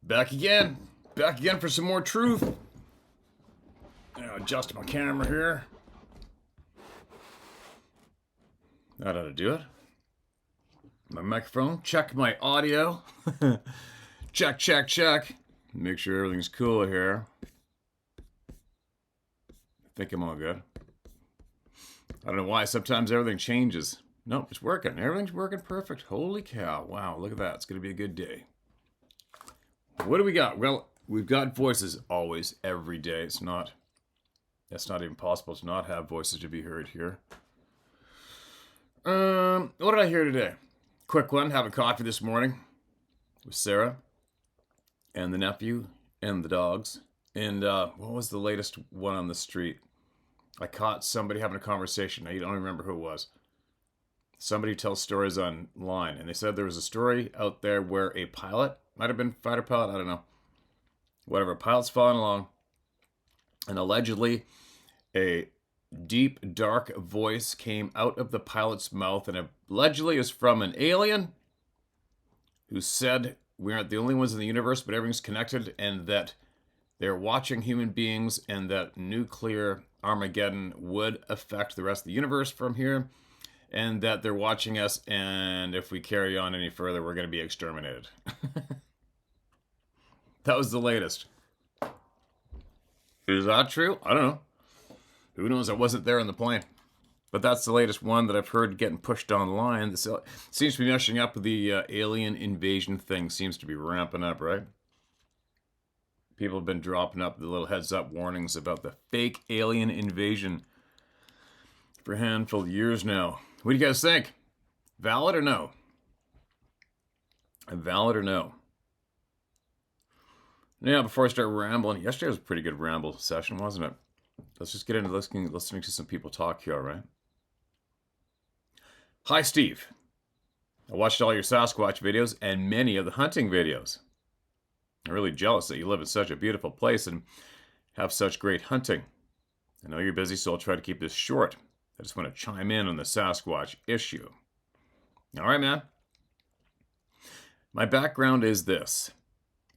Back again. Back again for some more truth. Adjust my camera here. That ought to do it. My microphone. Check my audio. Check, check, check. Make sure everything's cool here. I think I'm all good. I don't know why sometimes everything changes. Nope, it's working. Everything's working perfect. Holy cow. Wow, look at that. It's going to be a good day. What do we got? Well, we've got voices always, every day. It's not even possible to not have voices to be heard here. What did I hear today? Quick one, having coffee this morning with Sarah and the nephew and the dogs. And what was the latest one on the street? I caught somebody having a conversation. I don't remember who it was. Somebody who tells stories online. And they said there was a story out there where a pilot, might have been fighter pilot, I don't know. Whatever, a pilot's following along. And allegedly a deep, dark voice came out of the pilot's mouth. And allegedly is from an alien who said we aren't the only ones in the universe, but everything's connected. And that they're watching human beings and that nuclear Armageddon would affect the rest of the universe from here. And that they're watching us, and if we carry on any further, we're going to be exterminated. That was the latest. Is that true? I don't know. Who knows? I wasn't there on the plane. But that's the latest one that I've heard getting pushed online. This seems to be meshing up with the alien invasion thing. Seems to be ramping up, right? People have been dropping up the little heads-up warnings about the fake alien invasion for a handful of years now. What do you guys think? Valid or no? Valid or no? Now, before I start rambling, yesterday was a pretty good ramble session, wasn't it? Let's just get into listening to some people talk here, all right? Hi, Steve. I watched all your Sasquatch videos and many of the hunting videos. I'm really jealous that you live in such a beautiful place and have such great hunting. I know you're busy, so I'll try to keep this short. I just want to chime in on the Sasquatch issue. All right, man. My background is this.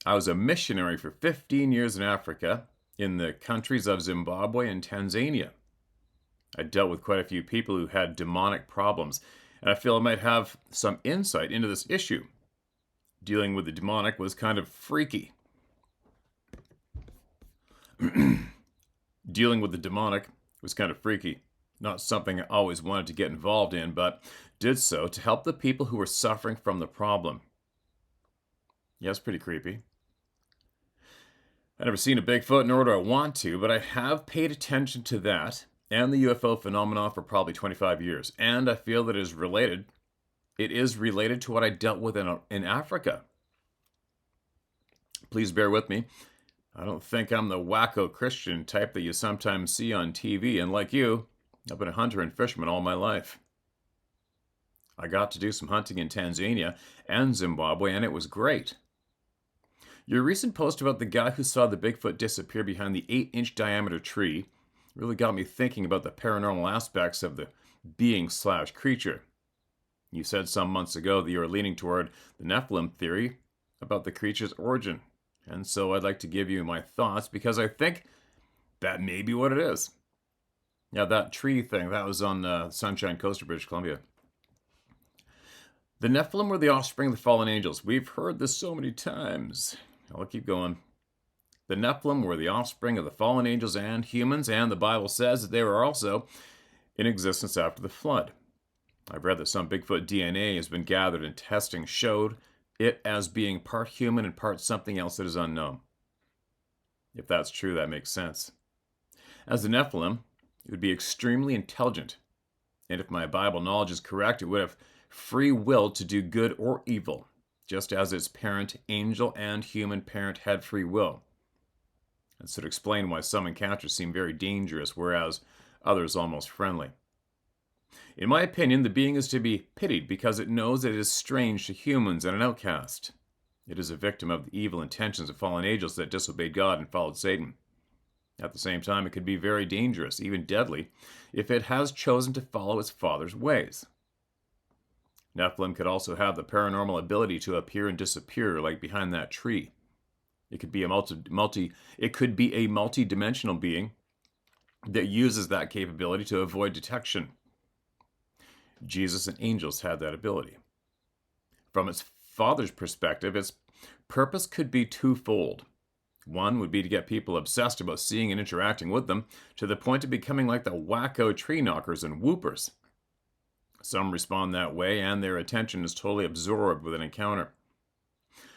I was a missionary for 15 years in Africa, in the countries of Zimbabwe and Tanzania. I dealt with quite a few people who had demonic problems, and I feel I might have some insight into this issue. Dealing with the demonic was kind of freaky. Dealing with the demonic was kind of freaky. Not something I always wanted to get involved in, but did so to help the people who were suffering from the problem. Yeah, it's pretty creepy. I've never seen a Bigfoot, nor do I want to, but I have paid attention to that and the UFO phenomenon for probably 25 years, and I feel that it is related. It is related to what I dealt with in Africa. Please bear with me. I don't think I'm the wacko Christian type that you sometimes see on TV, and like you, I've been a hunter and fisherman all my life. I got to do some hunting in Tanzania and Zimbabwe, and it was great. Your recent post about the guy who saw the Bigfoot disappear behind the 8-inch diameter tree really got me thinking about the paranormal aspects of the being/creature. You said some months ago that you were leaning toward the Nephilim theory about the creature's origin, and so I'd like to give you my thoughts because I think that may be what it is. Yeah, that tree thing, that was on Sunshine Coast of British Columbia. The Nephilim were the offspring of the fallen angels. We've heard this so many times. I'll keep going. The Nephilim were the offspring of the fallen angels and humans, and the Bible says that they were also in existence after the flood. I've read that some Bigfoot DNA has been gathered and testing showed it as being part human and part something else that is unknown. If that's true, that makes sense. As the Nephilim, it would be extremely intelligent, and if my Bible knowledge is correct, it would have free will to do good or evil, just as its parent, angel and human parent, had free will. This would explain why some encounters seem very dangerous, whereas others almost friendly. In my opinion, the being is to be pitied because it knows it is strange to humans and an outcast. It is a victim of the evil intentions of fallen angels that disobeyed God and followed Satan. At the same time, it could be very dangerous, even deadly, if it has chosen to follow its father's ways. Nephilim could also have the paranormal ability to appear and disappear, like behind that tree. It could be a multi-dimensional being that uses that capability to avoid detection. Jesus and angels had that ability. From its Father's perspective, its purpose could be twofold. One would be to get people obsessed about seeing and interacting with them to the point of becoming like the wacko tree knockers and whoopers. Some respond that way, and their attention is totally absorbed with an encounter.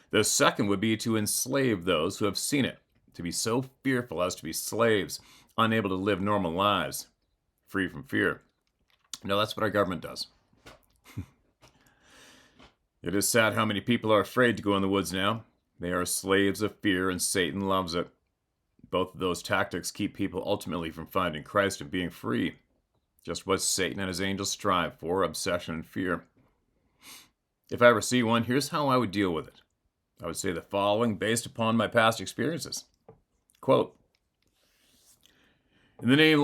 The second would be to enslave those who have seen it, to be so fearful as to be slaves, unable to live normal lives, free from fear. No, that's what our government does. It is sad how many people are afraid to go in the woods now. They are slaves of fear, and Satan loves it. Both of those tactics keep people ultimately from finding Christ and being free. Just what Satan and his angels strive for, obsession and fear. If I ever see one, here's how I would deal with it. I would say the following based upon my past experiences. Quote, In the name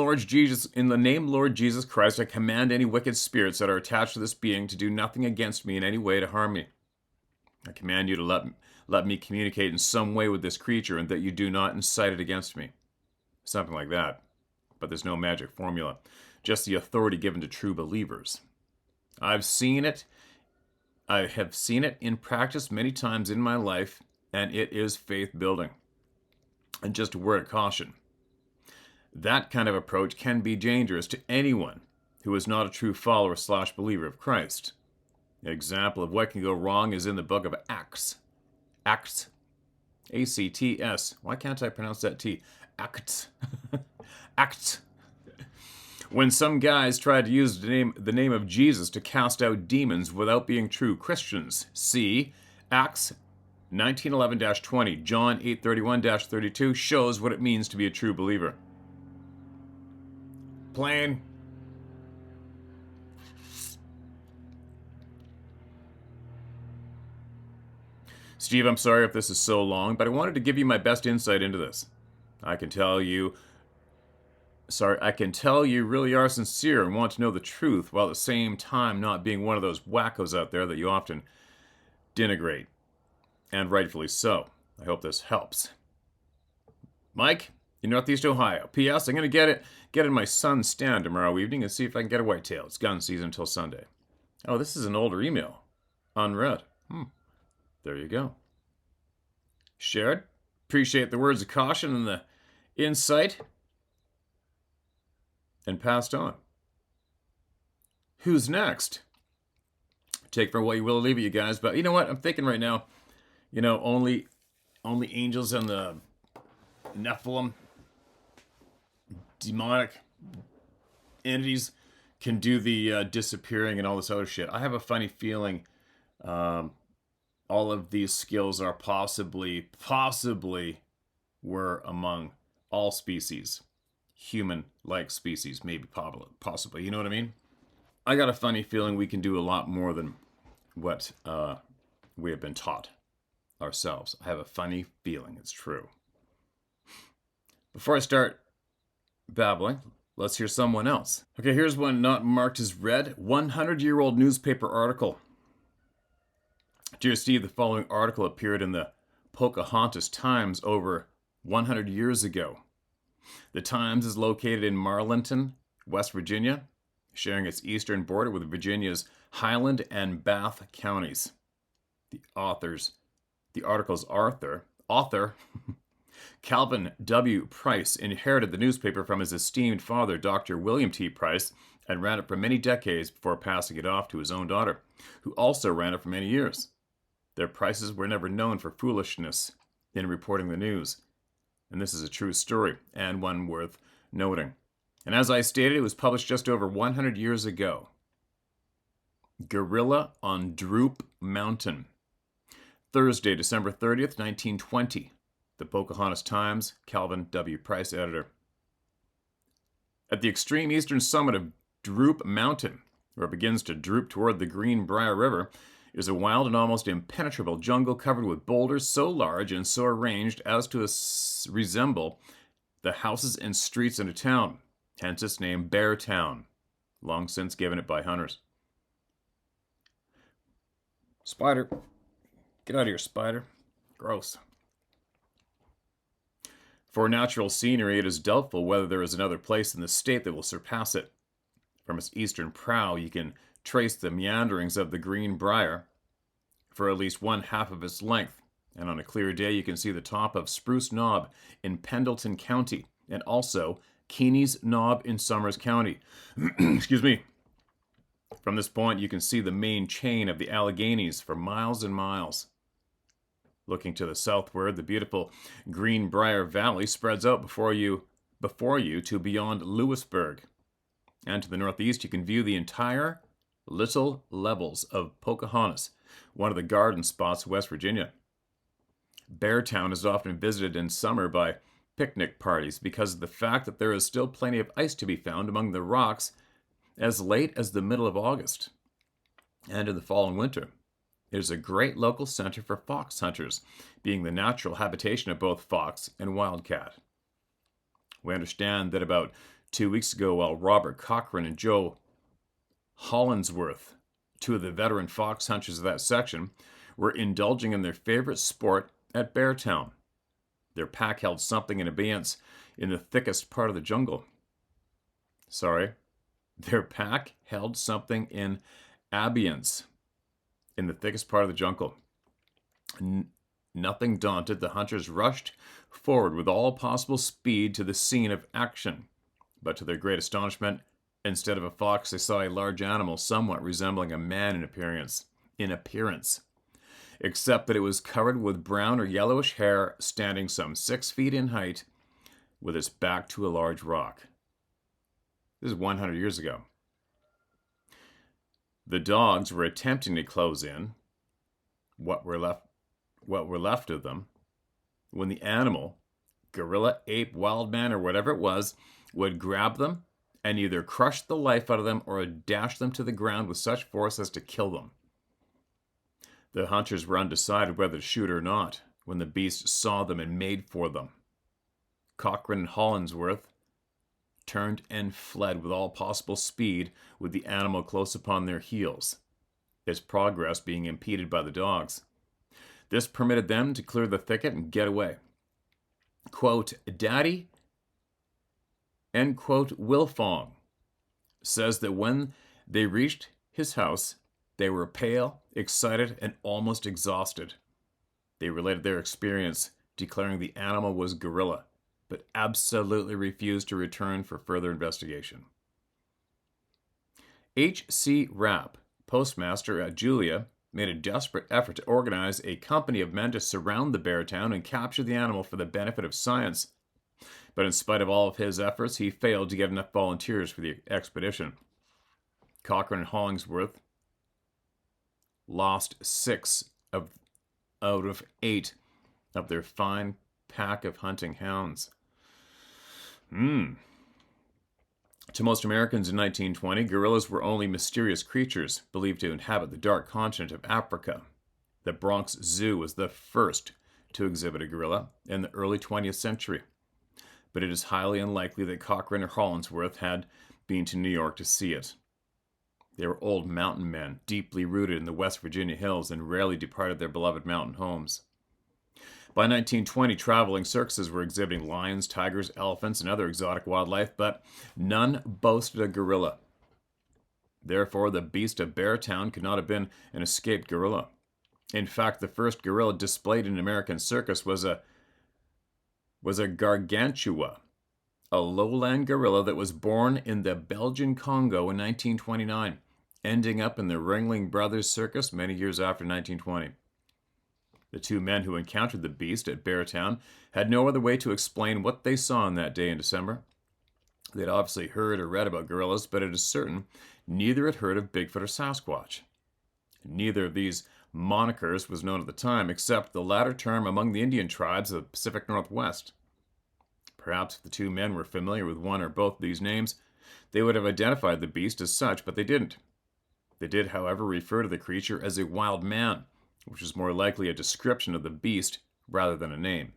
Lord Jesus Christ, I command any wicked spirits that are attached to this being to do nothing against me in any way to harm me. I command you to let me communicate in some way with this creature, and that you do not incite it against me. Something like that. But there's no magic formula. Just the authority given to true believers. I have seen it in practice many times in my life, and it is faith building. And just a word of caution. That kind of approach can be dangerous to anyone who is not a true follower/believer of Christ. An example of what can go wrong is in the book of Acts. Acts. A-C-T-S. Why can't I pronounce that T? Acts. Acts. When some guys tried to use the name of Jesus to cast out demons without being true Christians. See, Acts 19:11-20, John 8:31-32 shows what it means to be a true believer. Plain. Steve, I'm sorry if this is so long, but I wanted to give you my best insight into this. I can tell you really are sincere and want to know the truth, while at the same time not being one of those wackos out there that you often denigrate. And rightfully so. I hope this helps. Mike, in Northeast Ohio. P.S. I'm going to get in my son's stand tomorrow evening and see if I can get a whitetail. It's gun season until Sunday. Oh, this is an older email. Unread. There you go. Shared. Appreciate the words of caution and the insight. And passed on. Who's next? Take for what you will, leave it, you guys. But you know what? I'm thinking right now, only angels and the Nephilim, demonic entities can do the disappearing and all this other shit. I have a funny feeling all of these skills are possibly were among all species. Human-like species, maybe possibly. You know what I mean? I got a funny feeling we can do a lot more than what we have been taught ourselves. I have a funny feeling it's true. Before I start babbling, let's hear someone else. Okay, here's one not marked as read. 100-year-old newspaper article. Dear Steve, the following article appeared in the Pocahontas Times over 100 years ago. The Times is located in Marlinton, West Virginia, sharing its eastern border with Virginia's Highland and Bath counties. The article's author, Calvin W. Price, inherited the newspaper from his esteemed father, Dr. William T. Price, and ran it for many decades before passing it off to his own daughter, who also ran it for many years. Their Prices were never known for foolishness in reporting the news. And this is a true story, and one worth noting. And as I stated, it was published just over 100 years ago. Gorilla on Droop Mountain. Thursday, December 30th, 1920. The Pocahontas Times, Calvin W. Price, editor. At the extreme eastern summit of Droop Mountain, where it begins to droop toward the Greenbrier River, is a wild and almost impenetrable jungle covered with boulders so large and so arranged as to resemble the houses and streets in a town, hence its name Bear Town, long since given it by hunters. Spider. Get out of here, spider. Gross. For natural scenery, it is doubtful whether there is another place in the state that will surpass it. From its eastern prow, you can trace the meanderings of the Greenbrier for at least one half of its length, and on a clear day you can see the top of Spruce Knob in Pendleton County, and also Keeney's Knob in Summers County. Excuse me. From this point, you can see the main chain of the Alleghenies for miles and miles. Looking to the southward, the beautiful Greenbrier Valley spreads out before you to beyond Lewisburg. And to the northeast, you can view the entire Little Levels of Pocahontas, one of the garden spots of West Virginia. Beartown is often visited in summer by picnic parties because of the fact that there is still plenty of ice to be found among the rocks as late as the middle of August. And in the fall and winter, it is a great local center for fox hunters, being the natural habitation of both fox and wildcat. We understand that about 2 weeks ago, while Robert Cochran and Joe Hollinsworth, two of the veteran fox hunters of that section, were indulging in their favorite sport at Beartown. Their pack held something in abeyance in the thickest part of the jungle. Their pack held something in abeyance in the thickest part of the jungle. Nothing daunted, the hunters rushed forward with all possible speed to the scene of action. But to their great astonishment, instead of a fox, they saw a large animal somewhat resembling a man in appearance, except that it was covered with brown or yellowish hair, standing some 6 feet in height, with its back to a large rock. This is 100 years ago. The dogs were attempting to close in, what were left of them, when the animal, gorilla, ape, wild man, or whatever it was, would grab them and either crush the life out of them or dash them to the ground with such force as to kill them. The hunters were undecided whether to shoot or not when the beast saw them and made for them. Cochran and Hollinsworth turned and fled with all possible speed, with the animal close upon their heels, its progress being impeded by the dogs. This permitted them to clear the thicket and get away. Quote, Daddy, end quote, Wilfong says that when they reached his house, they were pale, excited, and almost exhausted. They related their experience, declaring the animal was gorilla, but absolutely refused to return for further investigation. H.C. Rapp, postmaster at Julia, made a desperate effort to organize a company of men to surround the bear town and capture the animal for the benefit of science. But in spite of all of his efforts, he failed to get enough volunteers for the expedition. Cochran and Hollingsworth lost 6 out of 8 of their fine pack of hunting hounds. To most Americans in 1920, gorillas were only mysterious creatures believed to inhabit the dark continent of Africa. The Bronx Zoo was the first to exhibit a gorilla in the early 20th century, but it is highly unlikely that Cochran or Hollinsworth had been to New York to see it. They were old mountain men, deeply rooted in the West Virginia hills, and rarely departed their beloved mountain homes. By 1920, traveling circuses were exhibiting lions, tigers, elephants, and other exotic wildlife, but none boasted a gorilla. Therefore, the beast of Beartown could not have been an escaped gorilla. In fact, the first gorilla displayed in an American circus was a gargantua, a lowland gorilla that was born in the Belgian Congo in 1929, ending up in the Ringling Brothers Circus many years after 1920. The two men who encountered the beast at Beartown had no other way to explain what they saw on that day in December. They'd obviously heard or read about gorillas, but it is certain neither had heard of Bigfoot or Sasquatch. Neither of these monikers was known at the time, except the latter term among the Indian tribes of the Pacific Northwest. Perhaps if the two men were familiar with one or both of these names, they would have identified the beast as such, but they didn't. They did, however, refer to the creature as a wild man, which is more likely a description of the beast rather than a name.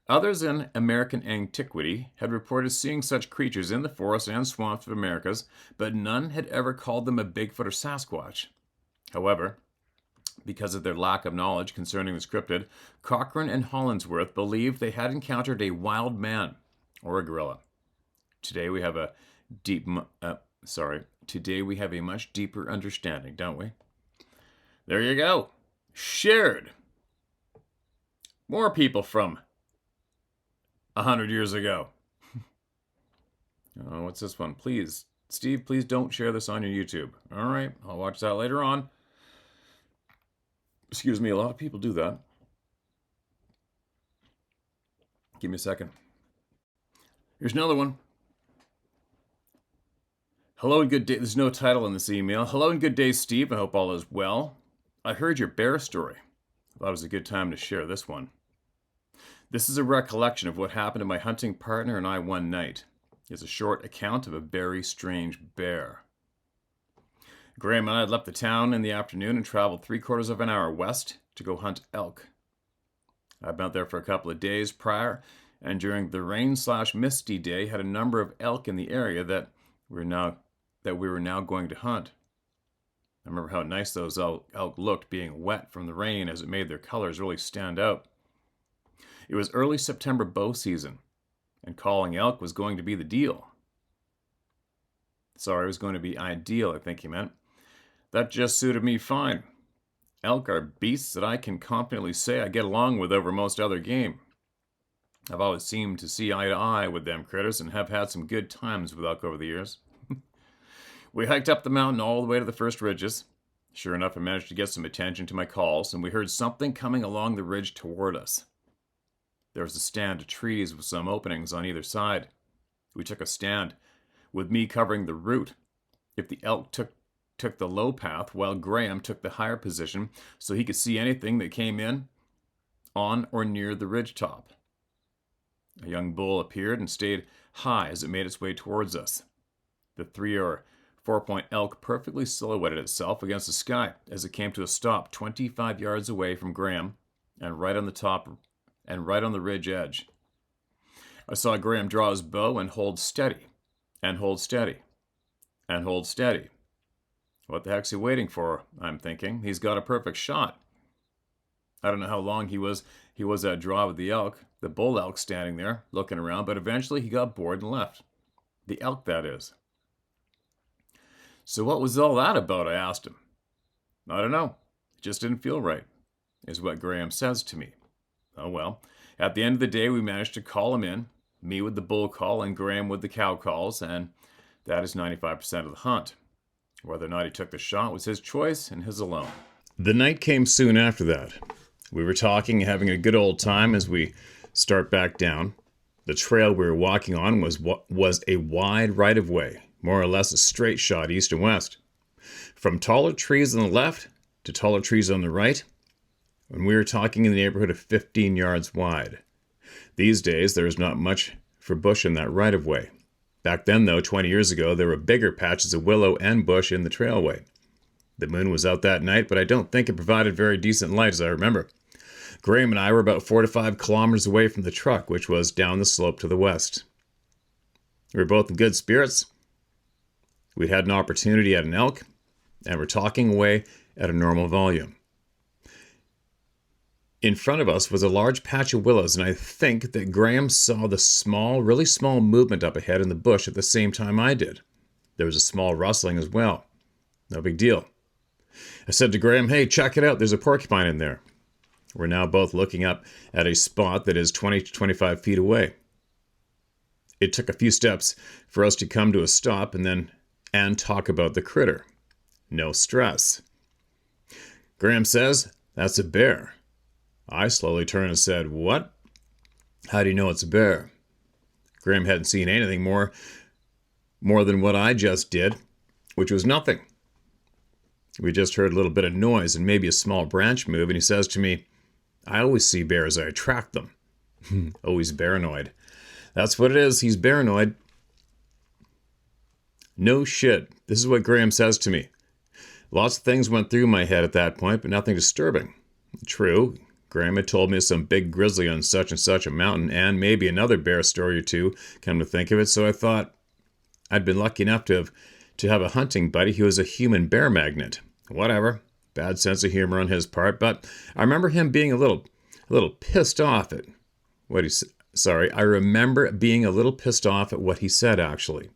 Others in American antiquity had reported seeing such creatures in the forests and swamps of Americas, but none had ever called them a Bigfoot or Sasquatch. However, Because of their lack of knowledge concerning this cryptid, Cochrane and Hollingsworth believed they had encountered a wild man or a gorilla. Today we have a much deeper understanding, don't we? There you go. Shared. More people from 100 years ago. Oh, what's this one? Please, Steve, please don't share this on your YouTube. All right, I'll watch that later on. Excuse me, a lot of people do that. Give me a second. Here's another one. Hello and good day. There's no title in this email. Hello and good day, Steve. I hope all is well. I heard your bear story. I thought it was a good time to share this one. This is a recollection of what happened to my hunting partner and I one night. It's a short account of a very strange bear. Graham and I had left the town in the afternoon and traveled 3/4 of an hour west to go hunt elk. I'd been out there for a couple of days prior, and during the rain/misty day had a number of elk in the area that we were now going to hunt. I remember how nice those elk looked being wet from the rain, as it made their colors really stand out. It was early September bow season, and calling elk was going to be the deal. Sorry, it was going to be ideal, I think he meant. That just suited me fine. Elk are beasts that I can confidently say I get along with over most other game. I've always seemed to see eye to eye with them critters and have had some good times with elk over the years. We hiked up the mountain all the way to the first ridges. Sure enough, I managed to get some attention to my calls, and we heard something coming along the ridge toward us. There was a stand of trees with some openings on either side. We took a stand, with me covering the route. If the elk took the low path, while Graham took the higher position so he could see anything that came in, on or near the ridge top. A young bull appeared and stayed high as it made its way towards us. The 3 or 4 point elk perfectly silhouetted itself against the sky as it came to a stop 25 yards away from Graham and right on the ridge edge. I saw Graham draw his bow and hold steady, and hold steady, and hold steady. What the heck's he waiting for? I'm thinking. He's got a perfect shot. I don't know how long he was at draw with the elk, the bull elk standing there, looking around, but eventually he got bored and left. The elk, that is. So what was all that about? I asked him. I don't know. It just didn't feel right, is what Graham says to me. Oh well. At the end of the day, we managed to call him in, me with the bull call and Graham with the cow calls, and that is 95% of the hunt. Whether or not he took the shot was his choice and his alone. The night came soon after that. We were talking and having a good old time as we start back down. The trail we were walking on was a wide right-of-way, more or less a straight shot east and west. From taller trees on the left to taller trees on the right, and we were talking in the neighborhood of 15 yards wide. These days, there is not much for bush in that right-of-way. Back then, though, 20 years ago, there were bigger patches of willow and bush in the trailway. The moon was out that night, but I don't think it provided very decent light, as I remember. Graham and I were about 4 to 5 kilometers away from the truck, which was down the slope to the west. We were both in good spirits. We'd had an opportunity at an elk, and were talking away at a normal volume. In front of us was a large patch of willows, and I think that Graham saw the really small movement up ahead in the bush at the same time I did. There was a small rustling as well. No big deal. I said to Graham, "Hey, check it out, there's a porcupine in there." We're now both looking up at a spot that is 20 to 25 feet away. It took a few steps for us to come to a stop and talk about the critter. No stress. Graham says, "That's a bear." I slowly turned and said, "What? How do you know it's a bear?" Graham hadn't seen anything more than what I just did, which was nothing. We just heard a little bit of noise and maybe a small branch move, and he says to me, "I always see bears, I attract them." Oh, he's paranoid. That's what it is, he's paranoid. No shit. This is what Graham says to me. Lots of things went through my head at that point, but nothing disturbing. True, Graham had told me some big grizzly on such and such a mountain, and maybe another bear story or two, come to think of it, so I thought I'd been lucky enough to have a hunting buddy who was a human bear magnet. Whatever. Bad sense of humor on his part, but I remember him being a little pissed off at what he said. Sorry, I remember being a little pissed off at what he said, actually.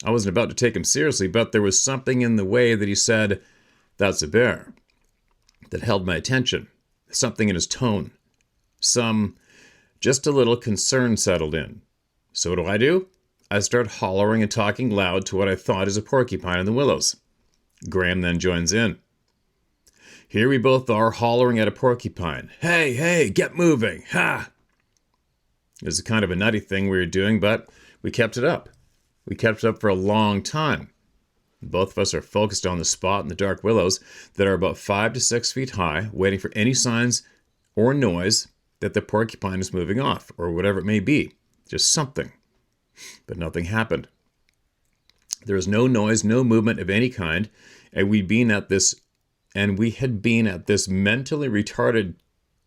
I wasn't about to take him seriously, but there was something in the way that he said, "That's a bear," that held my attention. Something in his tone. Just a little concern settled in. So what do? I start hollering and talking loud to what I thought is a porcupine in the willows. Graham then joins in. Here we both are hollering at a porcupine. Hey, hey, get moving, ha! It was a kind of a nutty thing we were doing, but we kept it up. We kept it up for a long time. Both of us are focused on the spot in the dark willows that are about 5 to 6 feet high, waiting for any signs or noise that the porcupine is moving off, or whatever it may be. Just something. But nothing happened. There was no noise, no movement of any kind, and we had been at this mentally retarded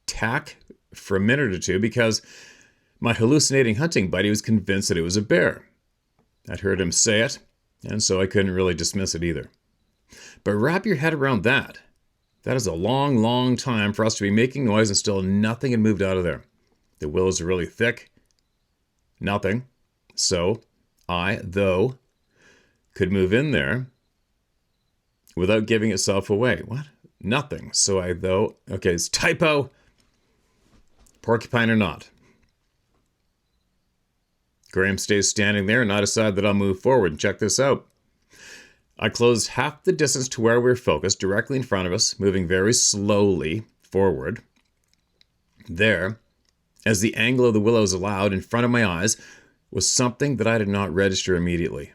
tack for a minute or two because my hallucinating hunting buddy was convinced that it was a bear. I'd heard him say it, and so I couldn't really dismiss it either. But wrap your head around that. That is a long, long time for us to be making noise and still nothing had moved out of there. The willows are really thick. Nothing. So I, though, could move in there without giving itself away. What? Nothing. So I, though, okay, it's typo. Porcupine or not. Graham stays standing there, and I decide that I'll move forward and check this out. I closed half the distance to where we were focused, directly in front of us, moving very slowly forward. There, as the angle of the willows allowed, in front of my eyes, was something that I did not register immediately.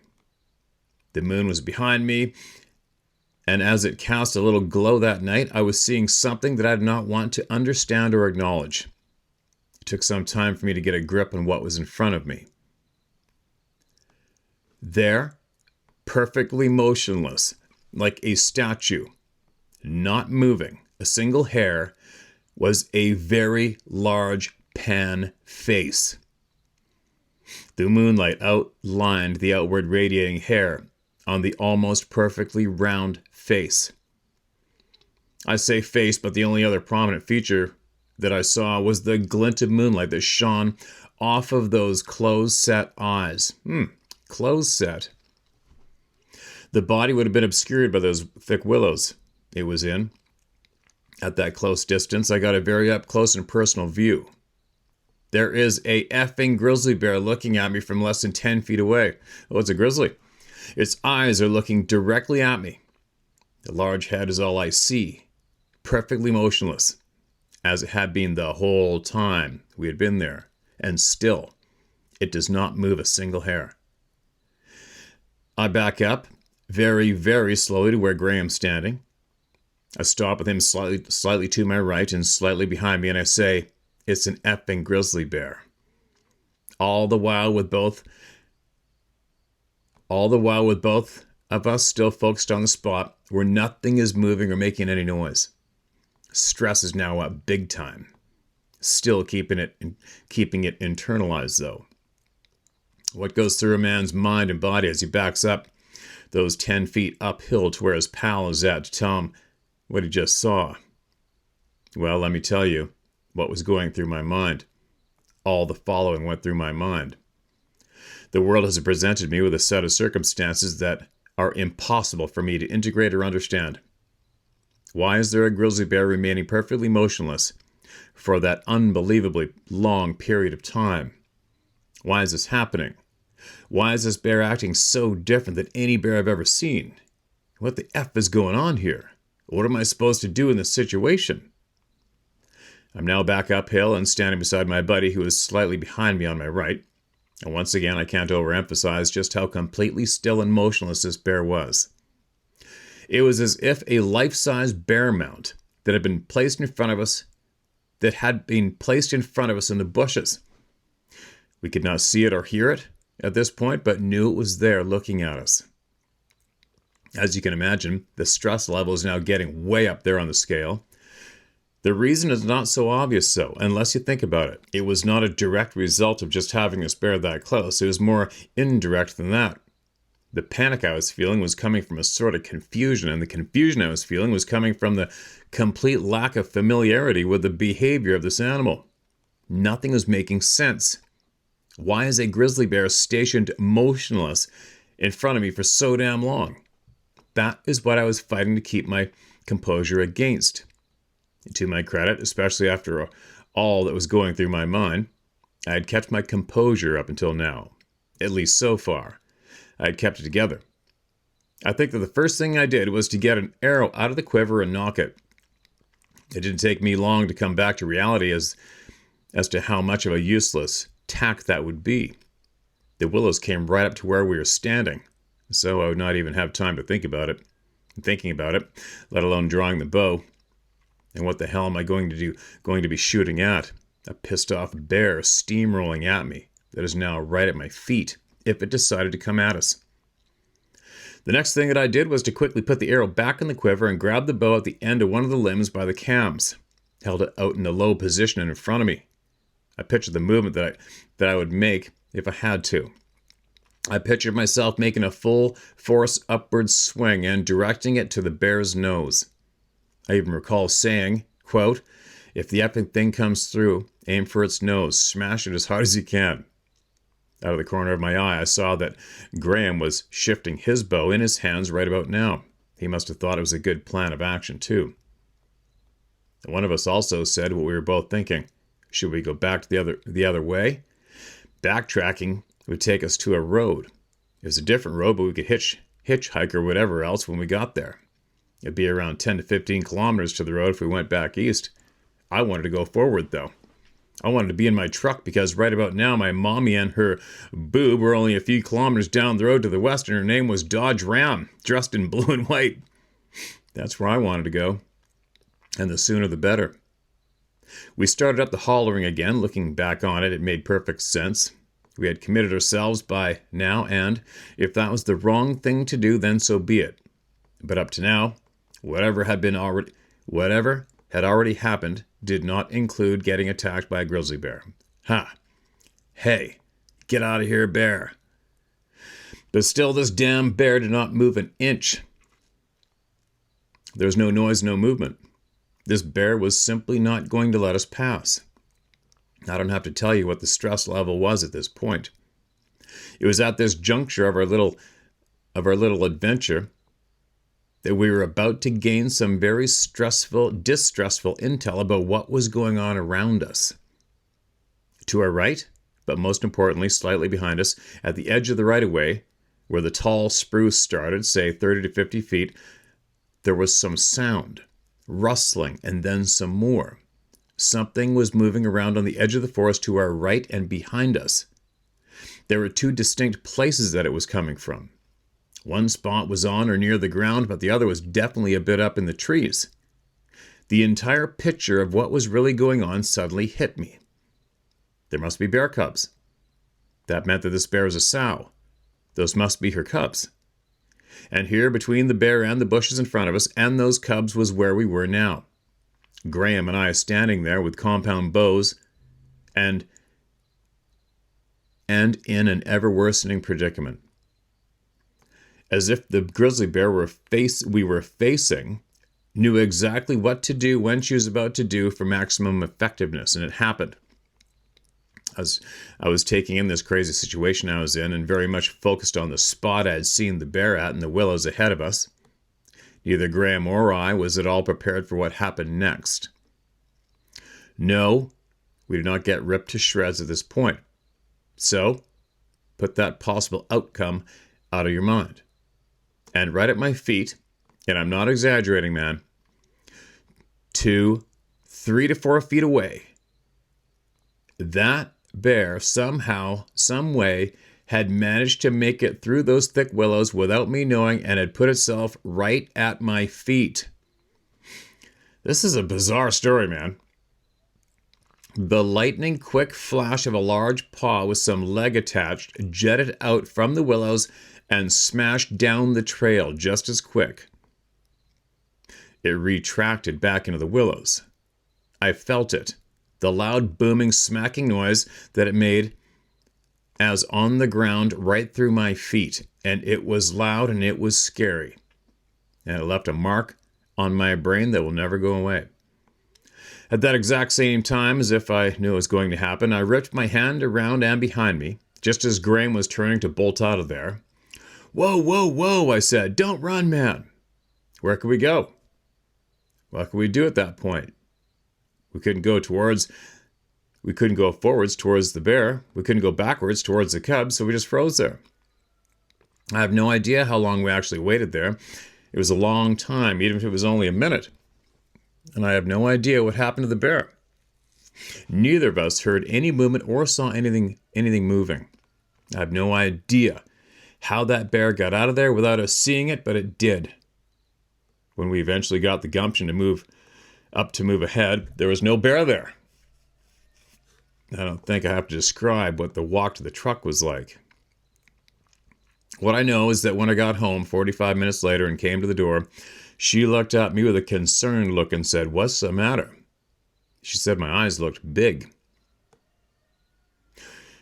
The moon was behind me, and as it cast a little glow that night, I was seeing something that I did not want to understand or acknowledge. It took some time for me to get a grip on what was in front of me. There, perfectly motionless, like a statue, not moving, a single hair, was a very large pan face. The moonlight outlined the outward radiating hair on the almost perfectly round face. I say face, but the only other prominent feature that I saw was the glint of moonlight that shone off of those closed-set eyes. Closed set. The body would have been obscured by those thick willows it was in. At that close distance, I got a very up-close and personal view. There is a effing grizzly bear looking at me from less than 10 feet away. Oh, it's a grizzly. Its eyes are looking directly at me. The large head is all I see, perfectly motionless, as it had been the whole time we had been there, and still, it does not move a single hair. I back up very, very slowly to where Graham's standing. I stop with him slightly to my right and slightly behind me, and I say, "It's an effing grizzly bear." All the while with both of us still focused on the spot where nothing is moving or making any noise. Stress is now up big time. Still keeping it internalized, though. What goes through a man's mind and body as he backs up those 10 feet uphill to where his pal is at to tell him what he just saw? Well, let me tell you what was going through my mind. All the following went through my mind. The world has presented me with a set of circumstances that are impossible for me to integrate or understand. Why is there a grizzly bear remaining perfectly motionless for that unbelievably long period of time? Why is this happening? Why is this bear acting so different than any bear I've ever seen? What the F is going on here? What am I supposed to do in this situation? I'm now back uphill and standing beside my buddy who is slightly behind me on my right. And once again, I can't overemphasize just how completely still and motionless this bear was. It was as if a life-size bear mount that had been placed in front of us in the bushes. We could not see it or hear it at this point, but knew it was there looking at us. As you can imagine, the stress level is now getting way up there on the scale. The reason is not so obvious, though, unless you think about it. It was not a direct result of just having this bear that close. It was more indirect than that. The panic I was feeling was coming from a sort of confusion, and the confusion I was feeling was coming from the complete lack of familiarity with the behavior of this animal. Nothing was making sense. Why is a grizzly bear stationed motionless in front of me for so damn long? That is what I was fighting to keep my composure against. To my credit, especially after all that was going through my mind, I had kept my composure up until now. At least so far. I had kept it together. I think that the first thing I did was to get an arrow out of the quiver and nock it. It didn't take me long to come back to reality as to how much of a useless tack that would be. The willows came right up to where we were standing, so I would not even have time to think about it, let alone drawing the bow. And what the hell am I going to be shooting at? A pissed off bear steamrolling at me that is now right at my feet if it decided to come at us. The next thing that I did was to quickly put the arrow back in the quiver and grab the bow at the end of one of the limbs by the cams, held it out in a low position in front of me. I pictured the movement that I would make if I had to. I pictured myself making a full force upward swing and directing it to the bear's nose. I even recall saying, quote, "If the effing thing comes through, aim for its nose, smash it as hard as you can." Out of the corner of my eye, I saw that Graham was shifting his bow in his hands right about now. He must have thought it was a good plan of action, too. One of us also said what we were both thinking. Should we go back to the other way? Backtracking would take us to a road. It was a different road, but we could hitchhike or whatever else when we got there. It'd be around 10 to 15 kilometers to the road if we went back east. I wanted to go forward, though. I wanted to be in my truck because right about now my mommy and her boob were only a few kilometers down the road to the west, and her name was Dodge Ram, dressed in blue and white. That's where I wanted to go, and the sooner the better. We started up the hollering again. Looking back on it, it made perfect sense. We had committed ourselves by now, and if that was the wrong thing to do, then so be it. But up to now, whatever had already happened did not include getting attacked by a grizzly bear. Ha! Hey, get out of here, bear. But still, this damn bear did not move an inch. There was no noise, no movement. This bear was simply not going to let us pass. I don't have to tell you what the stress level was at this point. It was at this juncture of our little adventure that we were about to gain some very distressful intel about what was going on around us. To our right, but most importantly, slightly behind us, at the edge of the right-of-way, where the tall spruce started, say 30 to 50 feet, there was some sound, rustling, and then some more. Something was moving around on the edge of the forest to our right and behind us. There were two distinct places that it was coming from. One spot was on or near the ground, but the other was definitely a bit up in the trees. The entire picture of what was really going on suddenly hit me. There must be bear cubs. That meant that this bear is a sow. Those must be her cubs. And here, between the bear and the bushes in front of us and those cubs, was where we were now. Graham and I standing there with compound bows and in an ever-worsening predicament. As if the grizzly bear we were facing knew exactly what to do when she was about to do for maximum effectiveness, and it happened. As I was taking in this crazy situation I was in and very much focused on the spot I had seen the bear at and the willows ahead of us, neither Graham or I was at all prepared for what happened next. No, we did not get ripped to shreds at this point. So, put that possible outcome out of your mind. And right at my feet, and I'm not exaggerating, man, 3 to 4 feet away, that bear somehow, some way, had managed to make it through those thick willows without me knowing and had put itself right at my feet. This is a bizarre story, man. The lightning quick flash of a large paw with some leg attached jetted out from the willows and smashed down the trail just as quick. It retracted back into the willows. I felt it. The loud booming smacking noise that it made as on the ground right through my feet, and it was loud and it was scary. And it left a mark on my brain that will never go away. At that exact same time, as if I knew it was going to happen, I ripped my hand around and behind me, just as Graham was turning to bolt out of there. "Whoa, whoa, whoa," I said. "Don't run, man." Where could we go? What could we do at that point? We couldn't go forwards towards the bear. We couldn't go backwards towards the cubs, so we just froze there. I have no idea how long we actually waited there. It was a long time, even if it was only a minute. And I have no idea what happened to the bear. Neither of us heard any movement or saw anything moving. I have no idea how that bear got out of there without us seeing it, but it did. When we eventually got the gumption to move ahead, there was no bear there. I don't think I have to describe what the walk to the truck was like. What I know is that when I got home 45 minutes later and came to the door, she looked at me with a concerned look and said, "What's the matter?" She said my eyes looked big.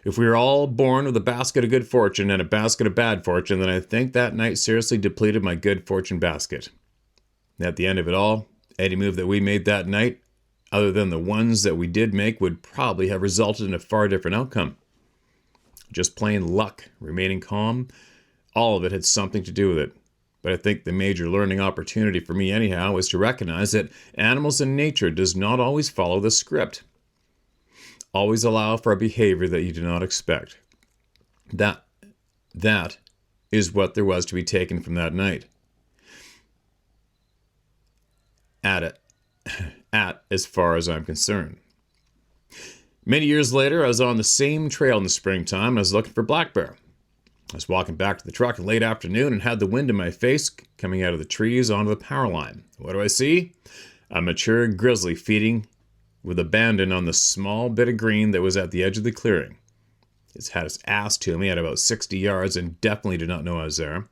If we were all born with a basket of good fortune and a basket of bad fortune, then I think that night seriously depleted my good fortune basket. At the end of it all, any move that we made that night, other than the ones that we did make, would probably have resulted in a far different outcome. Just plain luck, remaining calm, all of it had something to do with it. But I think the major learning opportunity for me anyhow was to recognize that animals in nature does not always follow the script. Always allow for a behavior that you do not expect. That is what there was to be taken from that night. At as far as I'm concerned. Many years later, I was on the same trail in the springtime and I was looking for black bear. I was walking back to the truck in late afternoon and had the wind in my face coming out of the trees onto the power line. What do I see? A mature grizzly feeding with abandon on the small bit of green that was at the edge of the clearing. It had its ass to me at about 60 yards and definitely did not know I was there.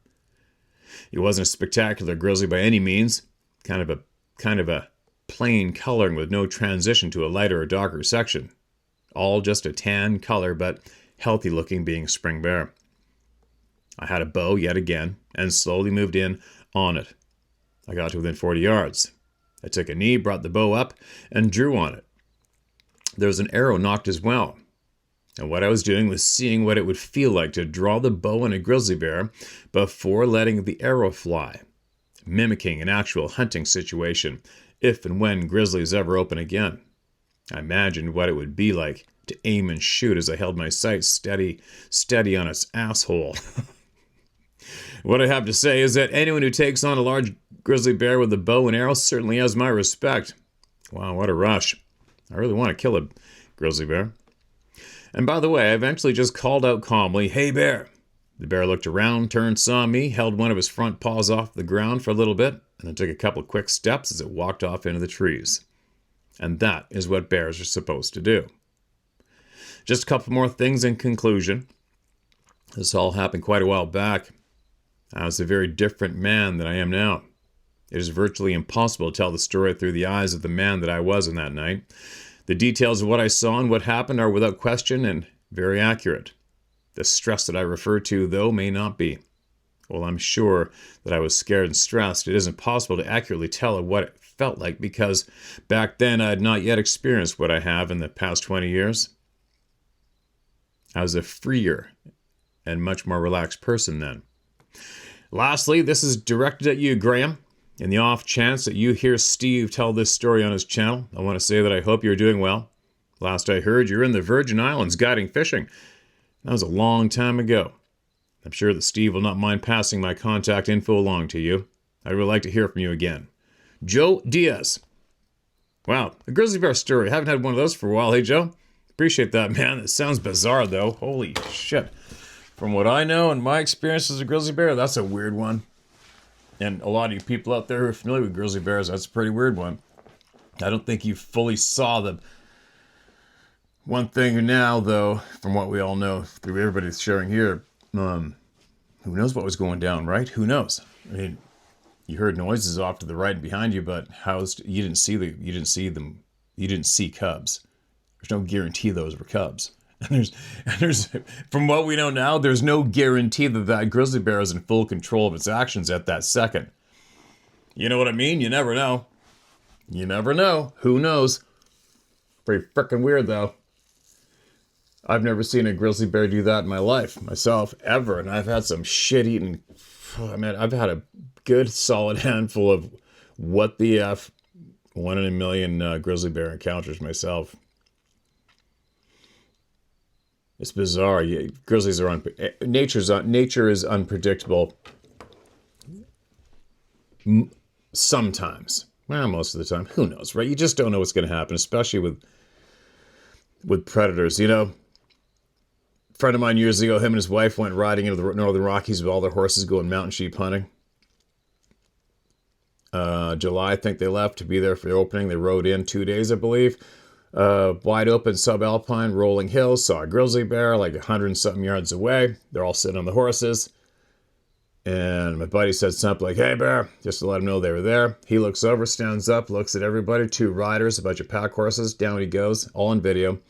It wasn't a spectacular grizzly by any means, kind of a plain coloring with no transition to a lighter or darker section. All just a tan color, but healthy looking, being a spring bear. I had a bow yet again and slowly moved in on it. I got to within 40 yards. I took a knee, brought the bow up, and drew on it. There was an arrow nocked as well. And what I was doing was seeing what it would feel like to draw the bow on a grizzly bear before letting the arrow fly, mimicking an actual hunting situation if and when grizzlies ever open again. I imagined what it would be like to aim and shoot as I held my sights steady on its asshole. What I have to say is that anyone who takes on a large grizzly bear with a bow and arrow certainly has my respect. Wow, what a rush. I really want to kill a grizzly bear. And by the way, I eventually just called out calmly, "Hey, bear." The bear looked around, turned, saw me, held one of his front paws off the ground for a little bit, and then took a couple quick steps as it walked off into the trees. And that is what bears are supposed to do. Just a couple more things in conclusion. This all happened quite a while back. I was a very different man than I am now. It is virtually impossible to tell the story through the eyes of the man that I was on that night. The details of what I saw and what happened are without question and very accurate. The stress that I refer to, though, may not be. While I'm sure that I was scared and stressed, it isn't possible to accurately tell what it felt like because back then I had not yet experienced what I have in the past 20 years. I was a freer and much more relaxed person then. Lastly, this is directed at you, Graham. In the off chance that you hear Steve tell this story on his channel, I want to say that I hope you're doing well. Last I heard, you're in the Virgin Islands guiding fishing. That was a long time ago. I'm sure that Steve will not mind passing my contact info along to you. I'd really like to hear from you again. Joe Diaz. Wow, a grizzly bear story. Haven't had one of those for a while, hey Joe? Appreciate that, man. It sounds bizarre, though. Holy shit. From what I know and my experience as a grizzly bear, that's a weird one. And a lot of you people out there who are familiar with grizzly bears, that's a pretty weird one. I don't think you fully saw the one thing now, though, from what we all know through everybody's sharing here. Who knows what was going down, right? Who knows? I mean, you heard noises off to the right and behind you, but you didn't see cubs. There's no guarantee those were cubs. And there's, from what we know now, there's no guarantee that that grizzly bear is in full control of its actions at that second. You know what I mean? You never know. You never know. Who knows? Pretty freaking weird, though. I've never seen a grizzly bear do that in my life, myself, ever. And I've had some shit-eating... I mean, I've had a good, solid handful of what the F, 1 in a million grizzly bear encounters myself. It's bizarre. Grizzlies are nature is unpredictable. Sometimes. Well, most of the time. Who knows, right? You just don't know what's going to happen, especially with predators. You know, a friend of mine years ago, him and his wife went riding into the Northern Rockies with all their horses going mountain sheep hunting. July, I think they left to be there for the opening. They rode in 2 days, I believe. Wide open subalpine rolling hills. Saw a grizzly bear like 100 and something yards away. They're all sitting on the horses. And my buddy said something like, "Hey, bear," just to let him know they were there. He looks over, stands up, looks at everybody, 2 riders, a bunch of pack horses. Down he goes, all on video,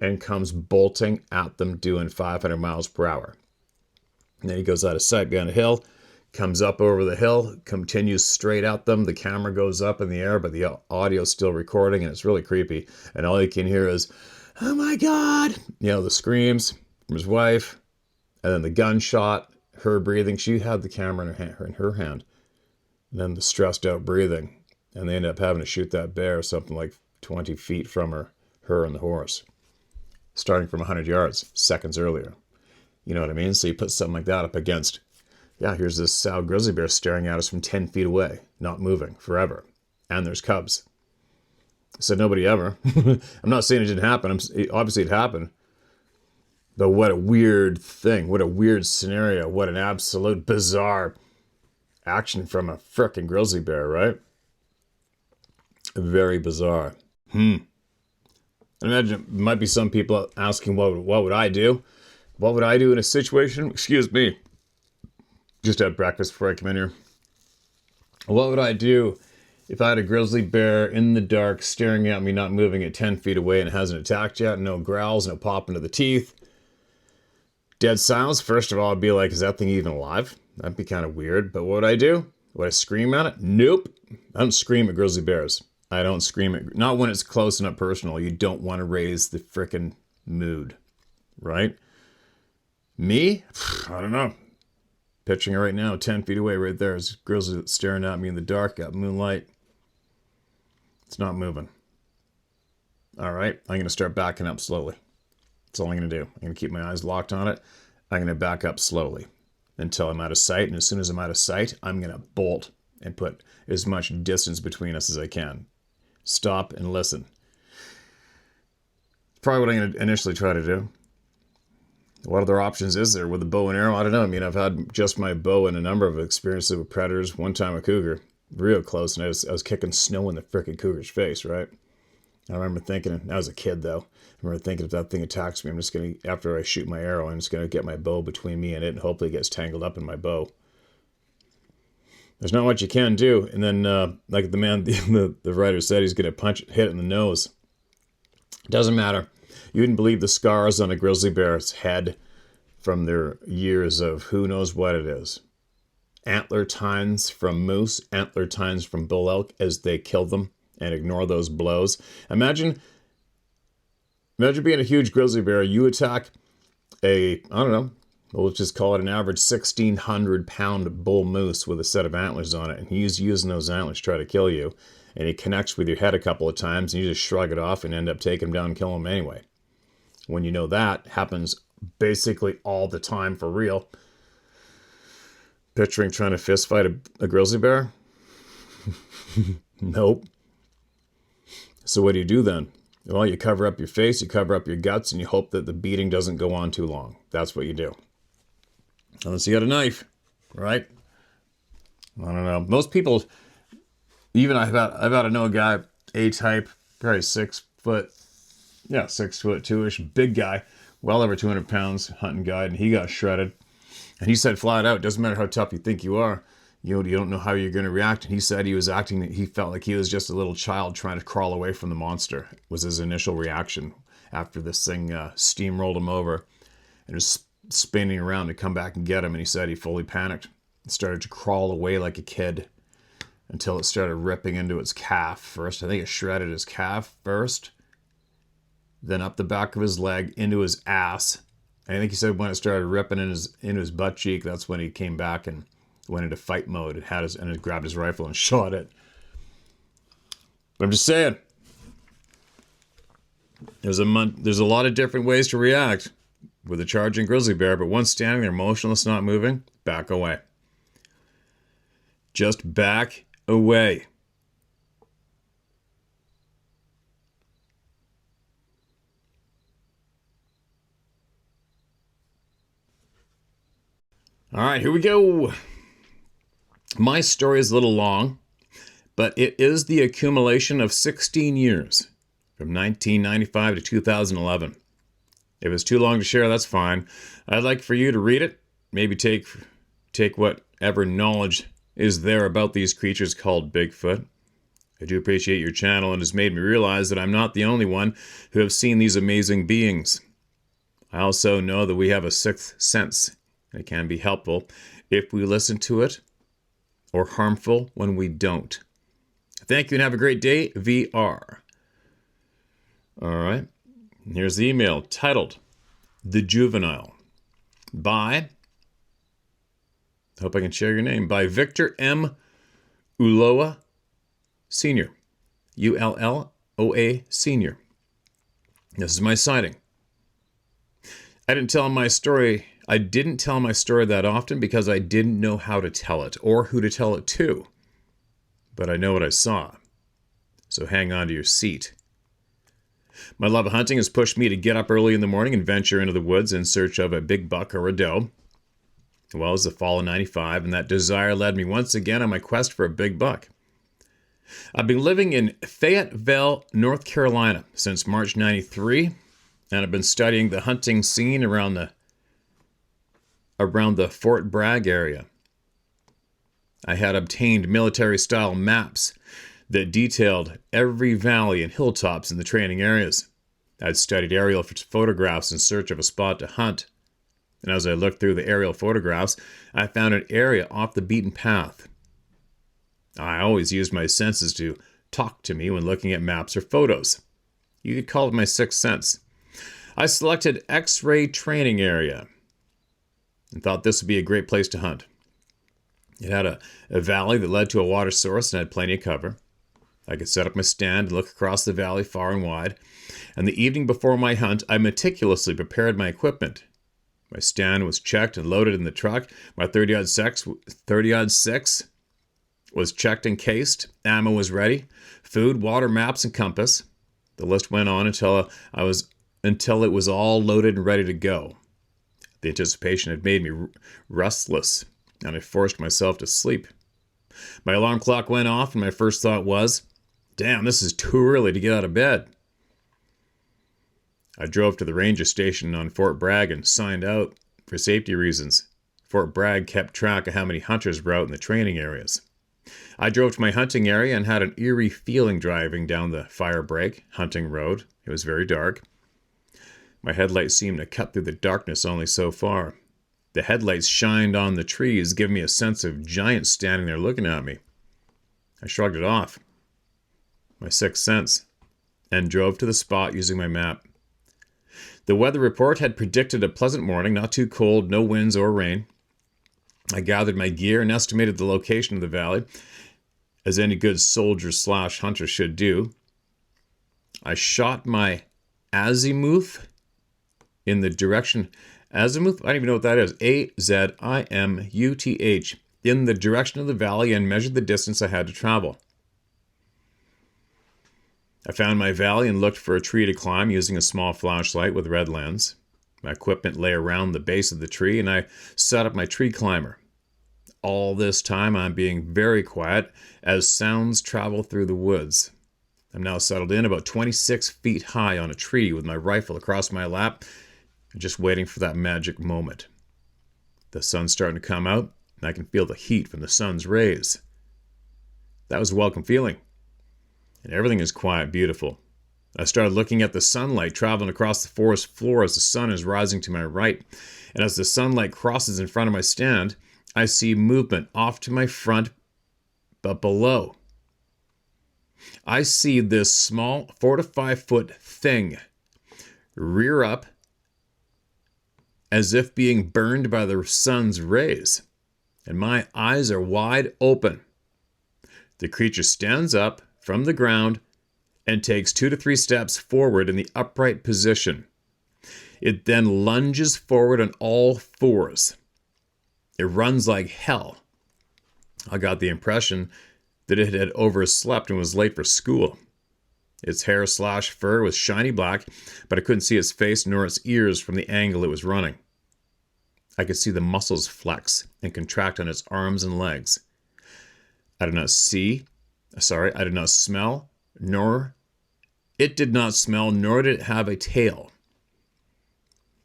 and comes bolting at them doing 500 miles per hour. And then he goes out of sight behind a hill, comes up over the hill, continues straight at them. The camera goes up in the air, but the audio's still recording, and it's really creepy. And all you can hear is, "Oh my God!" You know, the screams from his wife, and then the gunshot, her breathing. She had the camera in her hand, and then the stressed out breathing. And they ended up having to shoot that bear something like 20 feet from her and the horse, starting from 100 yards, seconds earlier. You know what I mean? So you put something like that up against, yeah, here's this sow grizzly bear staring at us from 10 feet away, not moving forever. And there's cubs. So nobody ever. I'm not saying it didn't happen. Obviously it happened. But what a weird thing. What a weird scenario. What an absolute bizarre action from a frickin' grizzly bear, right? Very bizarre. I imagine there might be some people asking, what would I do? What would I do in a situation? Excuse me. Just had breakfast before I come in here. What would I do if I had a grizzly bear in the dark staring at me, not moving at 10 feet away, and it hasn't attacked yet? No growls, no popping to the teeth. Dead silence. First of all, I'd be like, is that thing even alive? That'd be kind of weird. But what would I do? Would I scream at it? Nope. I don't scream at grizzly bears. I don't scream at... Not when it's close and up personal. You don't want to raise the frickin' mood. Right? Me? I don't know. Picturing it right now, 10 feet away right there. Is grizzly staring at me in the dark, got moonlight. It's not moving. All right. I'm going to start backing up slowly. That's all I'm going to do. I'm going to keep my eyes locked on it. I'm going to back up slowly until I'm out of sight. And as soon as I'm out of sight, I'm going to bolt and put as much distance between us as I can. Stop and listen. Probably what I'm going to initially try to do. What other options is there with a bow and arrow? I don't know. I mean, I've had just my bow and a number of experiences with predators. One time a cougar, real close, and I was kicking snow in the frickin' cougar's face, right? I remember thinking, I was a kid though, I remember thinking if that thing attacks me, I'm just going to, after I shoot my arrow, I'm just going to get my bow between me and it and hopefully it gets tangled up in my bow. There's not much you can do. And then, like the man, the writer said, he's going to hit it in the nose. Doesn't matter. You wouldn't believe the scars on a grizzly bear's head from their years of who knows what it is. Antler tines from moose, antler tines from bull elk as they kill them and ignore those blows. Imagine being a huge grizzly bear. You attack I don't know, we'll just call it an average 1,600-pound bull moose with a set of antlers on it. And he's using those antlers to try to kill you. And he connects with your head a couple of times and you just shrug it off and end up taking him down and killing him anyway. When you know that happens basically all the time for real. Picturing trying to fist fight a grizzly bear? Nope. So what do you do then? Well, you cover up your face, you cover up your guts, and you hope that the beating doesn't go on too long. That's what you do. Unless you got a knife, right? I don't know. Most people, even I've had to know a guy, A-type, probably 6 foot, 6 foot 2-ish, big guy, well over 200 pounds, hunting guide, and he got shredded. And he said flat out, doesn't matter how tough you think you are, you don't know how you're going to react. And he said he felt like he was just a little child trying to crawl away from the monster, was his initial reaction. after this thing steamrolled him over and was spinning around to come back and get him. And he said he fully panicked and started to crawl away like a kid until it started ripping into its calf first. I think it shredded his calf first, then up the back of his leg into his ass. And I think he said when it started ripping in his butt cheek, that's when he came back and went into fight mode and grabbed his rifle and shot it. But I'm just saying, there's a lot of different ways to react with a charging grizzly bear, but once standing there motionless, not moving, back away. Just back away. All right, here we go. My story is a little long, but it is the accumulation of 16 years from 1995 to 2011. If it's too long to share, that's fine. I'd like for you to read it, maybe take whatever knowledge is there about these creatures called Bigfoot. I do appreciate your channel, and has made me realize that I'm not the only one who have seen these amazing beings. I also know that we have a sixth sense. It can be helpful if we listen to it, or harmful when we don't. Thank you and have a great day, VR. All right. Here's the email titled, The Juvenile, by, hope I can share your name, by Victor M. Ulloa Sr. Ulloa Sr. This is my sighting. I didn't tell my story that often because I didn't know how to tell it or who to tell it to. But I know what I saw. So hang on to your seat. My love of hunting has pushed me to get up early in the morning and venture into the woods in search of a big buck or a doe. Well, it was the fall of '95, and that desire led me once again on my quest for a big buck. I've been living in Fayetteville, North Carolina since March '93, and I've been studying the hunting scene around the Fort Bragg area. I had obtained military-style maps that detailed every valley and hilltops in the training areas. I'd studied aerial photographs in search of a spot to hunt. And as I looked through the aerial photographs, I found an area off the beaten path. I always used my senses to talk to me when looking at maps or photos. You could call it my sixth sense. I selected X-ray training area and thought this would be a great place to hunt. It had a valley that led to a water source and had plenty of cover. I could set up my stand and look across the valley far and wide. And the evening before my hunt, I meticulously prepared my equipment. My stand was checked and loaded in the truck. My 30-06 was checked and cased. Ammo was ready. Food, water, maps, and compass. The list went on until it was all loaded and ready to go. The anticipation had made me restless, and I forced myself to sleep. My alarm clock went off, and my first thought was, damn, this is too early to get out of bed. I drove to the ranger station on Fort Bragg and signed out for safety reasons. Fort Bragg kept track of how many hunters were out in the training areas. I drove to my hunting area and had an eerie feeling driving down the firebreak hunting road. It was very dark. My headlights seemed to cut through the darkness only so far. The headlights shined on the trees, giving me a sense of giants standing there looking at me. I shrugged it off, my sixth sense, and drove to the spot using my map. The weather report had predicted a pleasant morning, not too cold, no winds or rain. I gathered my gear and estimated the location of the valley, as any good soldier/hunter should do. I shot my azimuth in the direction... Azimuth? I don't even know what that is. Azimuth. In the direction of the valley and measured the distance I had to travel. I found my valley and looked for a tree to climb using a small flashlight with red lens. My equipment lay around the base of the tree, and I set up my tree climber. All this time I'm being very quiet as sounds travel through the woods. I'm now settled in about 26 feet high on a tree with my rifle across my lap, just waiting for that magic moment. The sun's starting to come out, and I can feel the heat from the sun's rays. That was a welcome feeling. And everything is quiet, beautiful. I started looking at the sunlight traveling across the forest floor as the sun is rising to my right. And as the sunlight crosses in front of my stand, I see movement off to my front, but below. I see this small 4 to 5 foot thing rear up as if being burned by the sun's rays. And my eyes are wide open. The creature stands up from the ground and takes 2 to 3 steps forward in the upright position. It then lunges forward on all fours. It runs like hell. I got the impression that it had overslept and was late for school. Its hair/fur was shiny black, but I couldn't see its face nor its ears from the angle it was running. I could see the muscles flex and contract on its arms and legs. I did not smell, nor it did not smell, nor did it have a tail.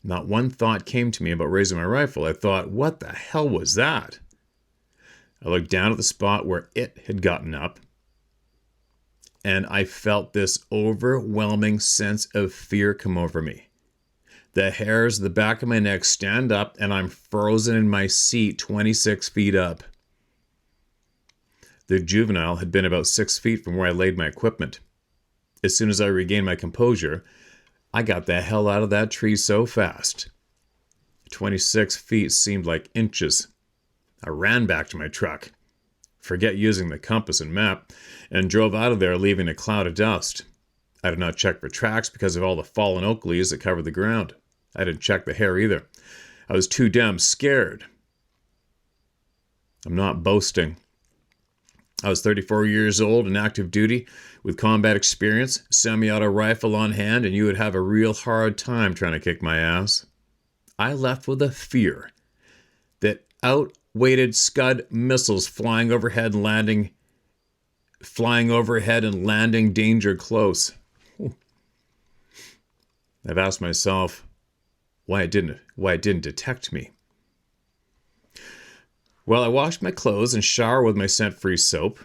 Not one thought came to me about raising my rifle. I thought, what the hell was that? I looked down at the spot where it had gotten up, and I felt this overwhelming sense of fear come over me. The hairs at the back of my neck stand up, and I'm frozen in my seat 26 feet up. The juvenile had been about 6 feet from where I laid my equipment. As soon as I regained my composure, I got the hell out of that tree so fast. 26 feet seemed like inches. I ran back to my truck, forget using the compass and map, and drove out of there leaving a cloud of dust. I did not check for tracks because of all the fallen oak leaves that covered the ground. I didn't check the hair either. I was too damn scared. I'm not boasting. I was 34 years old and active duty with combat experience, semi-auto rifle on hand, and you would have a real hard time trying to kick my ass. I left with a fear that outweighed Scud missiles flying overhead and landing danger close. I've asked myself why it didn't detect me. Well, I washed my clothes and shower with my scent-free soap.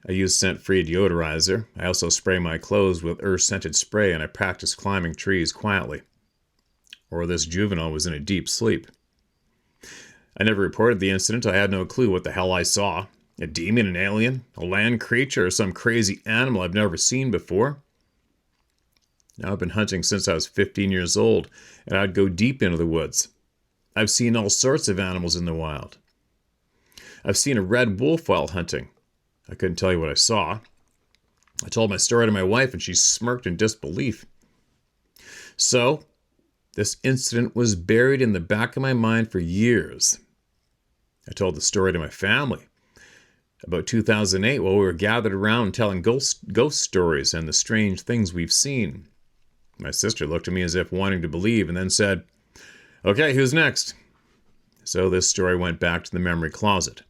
I use scent-free deodorizer. I also spray my clothes with earth-scented spray, and I practice climbing trees quietly. Or this juvenile was in a deep sleep. I never reported the incident. I had no clue what the hell I saw. A demon, an alien, a land creature, or some crazy animal I've never seen before. Now, I've been hunting since I was 15 years old, and I'd go deep into the woods. I've seen all sorts of animals in the wild. I've seen a red wolf while hunting. I couldn't tell you what I saw. I told my story to my wife, and she smirked in disbelief. So, this incident was buried in the back of my mind for years. I told the story to my family. About 2008, while we were gathered around telling ghost stories and the strange things we've seen. My sister looked at me as if wanting to believe and then said, "Okay, who's next?" So this story went back to the memory closet.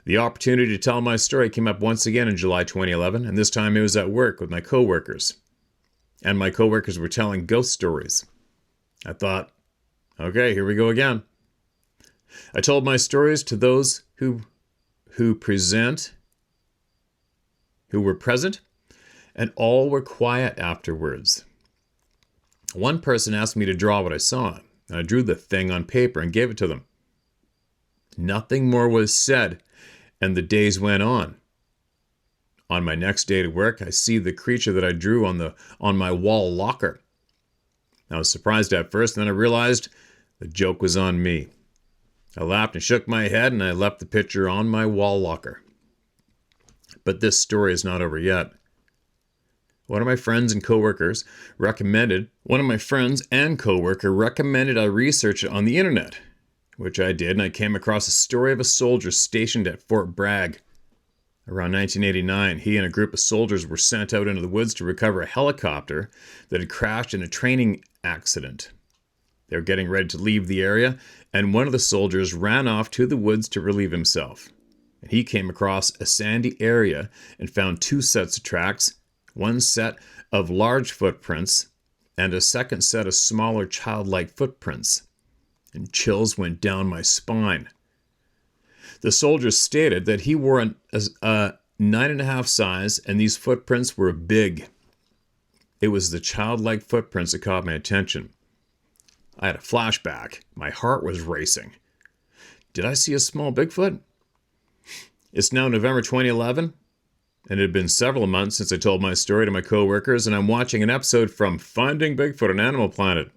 The opportunity to tell my story came up once again in July 2011, and this time it was at work with my coworkers. And my coworkers were telling ghost stories. I thought, okay, here we go again. I told my stories to those who were present, and all were quiet afterwards. One person asked me to draw what I saw, and I drew the thing on paper and gave it to them. Nothing more was said, and the days went on. On my next day to work, I see the creature that I drew on my wall locker. I was surprised at first, and then I realized the joke was on me. I laughed and shook my head, and I left the picture on my wall locker. But this story is not over yet. One of my friends and coworker recommended I research it on the internet, which I did, and I came across a story of a soldier stationed at Fort Bragg. Around 1989, he and a group of soldiers were sent out into the woods to recover a helicopter that had crashed in a training accident. They were getting ready to leave the area, and one of the soldiers ran off to the woods to relieve himself. And he came across a sandy area and found 2 sets of tracks, one set of large footprints, and a second set of smaller childlike footprints. And chills went down my spine. The soldier stated that he wore a 9.5 size, and these footprints were big. It was the childlike footprints that caught my attention. I had a flashback. My heart was racing. Did I see a small Bigfoot? It's now November 2011, and it had been several months since I told my story to my coworkers, and I'm watching an episode from Finding Bigfoot on Animal Planet.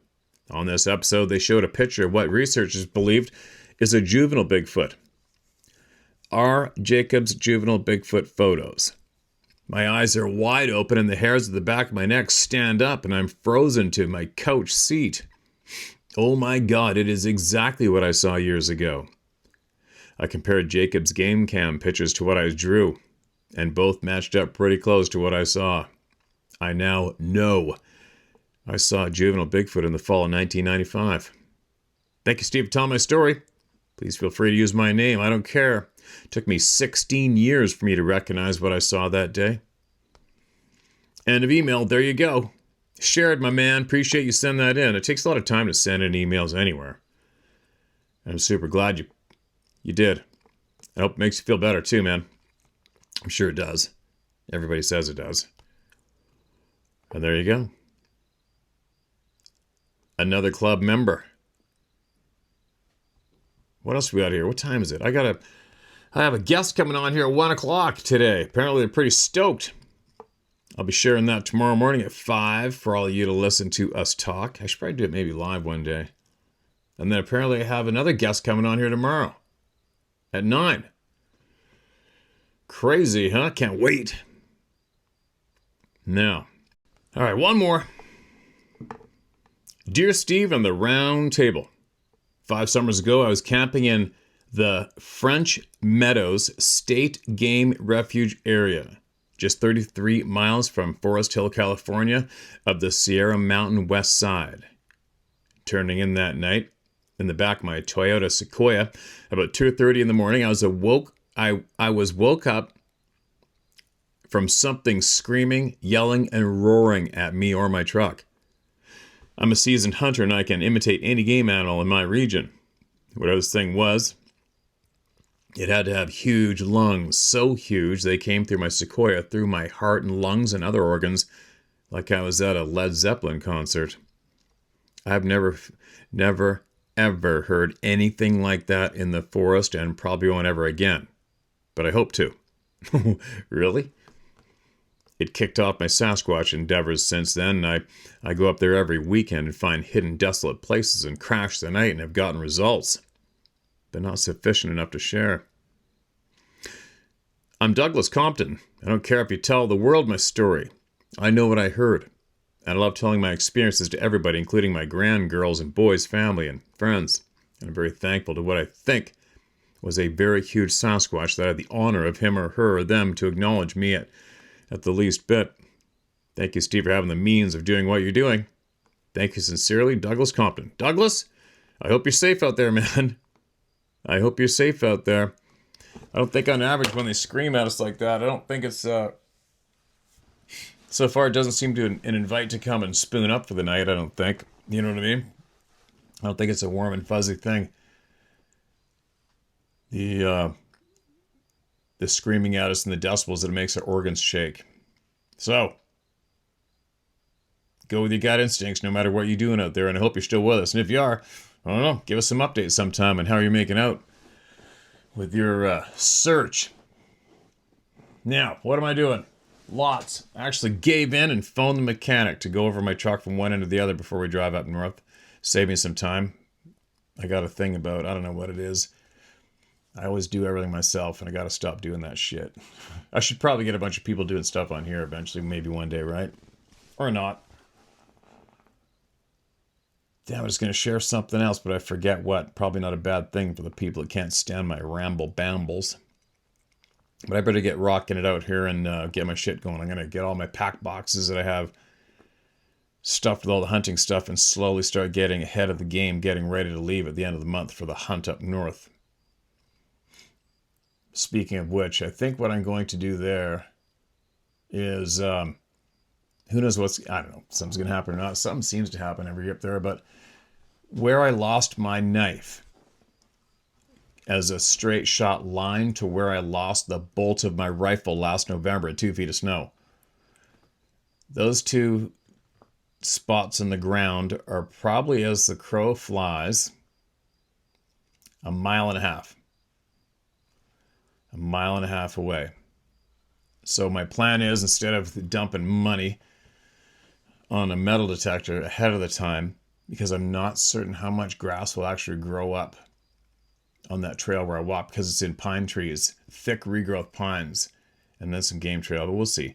On this episode, they showed a picture of what researchers believed is a juvenile Bigfoot. R. Jacobs Juvenile Bigfoot photos. My eyes are wide open and the hairs at the back of my neck stand up and I'm frozen to my couch seat. Oh my God, it is exactly what I saw years ago. I compared Jacob's game cam pictures to what I drew, and both matched up pretty close to what I saw. I now know I saw a juvenile Bigfoot in the fall of 1995. Thank you, Steve, for telling my story. Please feel free to use my name. I don't care. It took me 16 years for me to recognize what I saw that day. End of email. There you go. Shared, my man. Appreciate you sending that in. It takes a lot of time to send in emails anywhere. I'm super glad you did. I hope it makes you feel better too, man. I'm sure it does. Everybody says it does. And there you go. Another club member. What else we got here? What time is it? I have a guest coming on here at 1 o'clock today. Apparently they're pretty stoked. I'll be sharing that tomorrow morning at 5 for all of you to listen to us talk. I should probably do it maybe live one day. And then apparently I have another guest coming on here tomorrow at 9. Crazy, huh? Can't wait. Now, all right, one more. Dear Steve and the Round Table. 5 summers ago, I was camping in the French Meadows State Game Refuge area, just 33 miles from Forest Hill, California, of the Sierra Mountain west side. Turning in that night, in the back of my Toyota Sequoia, about 2:30 in the morning, I was woke up from something screaming, yelling, and roaring at me or my truck. I'm a seasoned hunter and I can imitate any game animal in my region. Whatever this thing was, it had to have huge lungs, so huge they came through my Sequoia, through my heart and lungs and other organs, like I was at a Led Zeppelin concert. I've never, ever heard anything like that in the forest and probably won't ever again. But I hope to. Really? It kicked off my Sasquatch endeavors since then, and I go up there every weekend and find hidden, desolate places and crash the night and have gotten results, but not sufficient enough to share. I'm Douglas Compton. I don't care if you tell the world my story. I know what I heard, and I love telling my experiences to everybody, including my grandgirls and boys' family and friends, and I'm very thankful to what I think was a very huge Sasquatch that I had the honor of him or her or them to acknowledge me at the least bit. Thank you, Steve, for having the means of doing what you're doing. Thank you sincerely, Douglas Compton. Douglas, I hope you're safe out there, man. I hope you're safe out there. I don't think on average when they scream at us like that, I don't think it's, so far it doesn't seem to an invite to come and spoon up for the night, I don't think. You know what I mean? I don't think it's a warm and fuzzy thing. The screaming at us and the decibels that it makes our organs shake. So, go with your gut instincts no matter what you're doing out there, and I hope you're still with us. And if you are, I don't know, give us some updates sometime on how you're making out with your search. Now, what am I doing? Lots. I actually gave in and phoned the mechanic to go over my truck from one end to the other before we drive up north. Save me some time. I got a thing about, I don't know what it is. I always do everything myself, and I gotta stop doing that shit. I should probably get a bunch of people doing stuff on here eventually, maybe one day, right? Or not. Damn, I was gonna share something else, but I forget what. Probably not a bad thing for the people that can't stand my ramble-bambles. But I better get rocking it out here and get my shit going. I'm gonna get all my pack boxes that I have stuffed with all the hunting stuff and slowly start getting ahead of the game, getting ready to leave at the end of the month for the hunt up north. Speaking of which, I think what I'm going to do there is, who knows I don't know, something's going to happen or not. Something seems to happen every year up there, but where I lost my knife as a straight shot line to where I lost the bolt of my rifle last November at 2 feet of snow. Those two spots in the ground are probably, as the crow flies, a mile and a half. A mile and a half away. So my plan is, instead of dumping money on a metal detector ahead of the time, because I'm not certain how much grass will actually grow up on that trail where I walk, because it's in pine trees, thick regrowth pines, and then some game trail, but we'll see.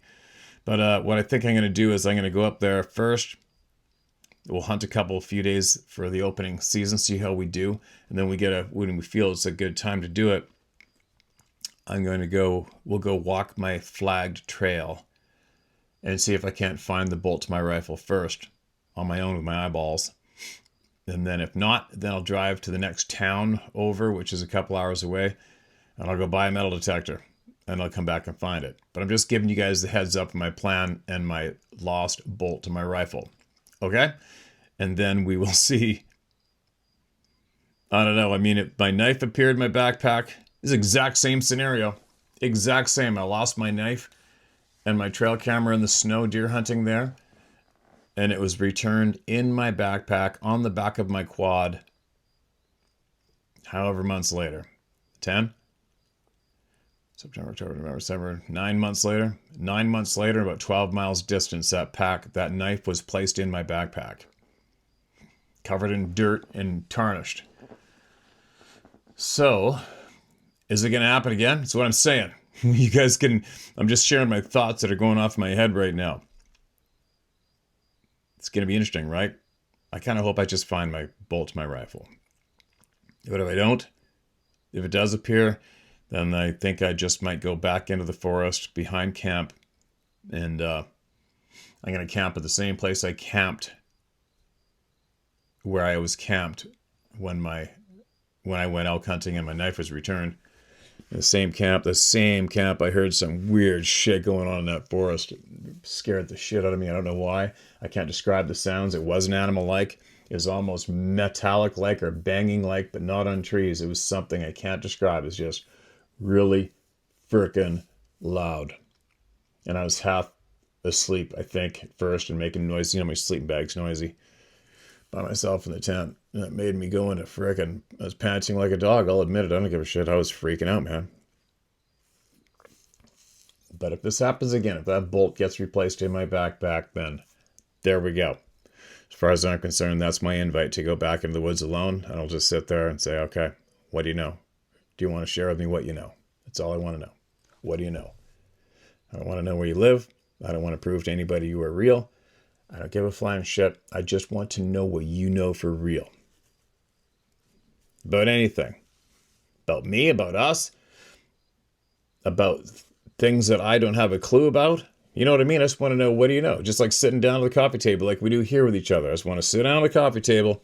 But what I think I'm going to do is I'm going to go up there first. We'll hunt a few days for the opening season, see how we do, and then when we feel it's a good time to do it, we'll go walk my flagged trail and see if I can't find the bolt to my rifle first on my own with my eyeballs. And then if not, then I'll drive to the next town over, which is a couple hours away, and I'll go buy a metal detector and I'll come back and find it. But I'm just giving you guys the heads up of my plan and my lost bolt to my rifle. Okay? And then we will see. I don't know. I mean, my knife appeared in my backpack. It's the exact same scenario. Exact same. I lost my knife and my trail camera in the snow deer hunting there. And it was returned in my backpack on the back of my quad. However months later. 10? September, October, November, December. 9 months later. 9 months later, about 12 miles distance, that knife was placed in my backpack. Covered in dirt and tarnished. So, is it going to happen again? That's what I'm saying. You guys I'm just sharing my thoughts that are going off my head right now. It's going to be interesting, right? I kind of hope I just find my bolt to my rifle. But if I don't, if it does appear, then I think I just might go back into the forest behind camp. And I'm going to camp at the same place I camped, where I was camped when I went elk hunting and my knife was returned. The same camp, I heard some weird shit going on in that forest. It scared the shit out of me. I don't know why. I can't describe the sounds. It wasn't animal-like. It was almost metallic-like or banging-like, but not on trees. It was something I can't describe. It's just really frickin' loud. And I was half asleep, I think, at first, and making noise. You know, my sleeping bag's noisy. By myself in the tent. And it made me go into frickin', I was panting like a dog, I'll admit it. I don't give a shit. I was freaking out, man. But if this happens again, if that bolt gets replaced in my backpack, then there we go. As far as I'm concerned, that's my invite to go back into the woods alone. And I'll just sit there and say, okay, what do you know? Do you want to share with me what you know? That's all I want to know. What do you know? I don't want to know where you live. I don't want to prove to anybody you are real. I don't give a flying shit. I just want to know what you know for real. About anything. About me, about us. About things that I don't have a clue about. You know what I mean? I just want to know, what do you know? Just like sitting down at the coffee table like we do here with each other. I just want to sit down at the coffee table.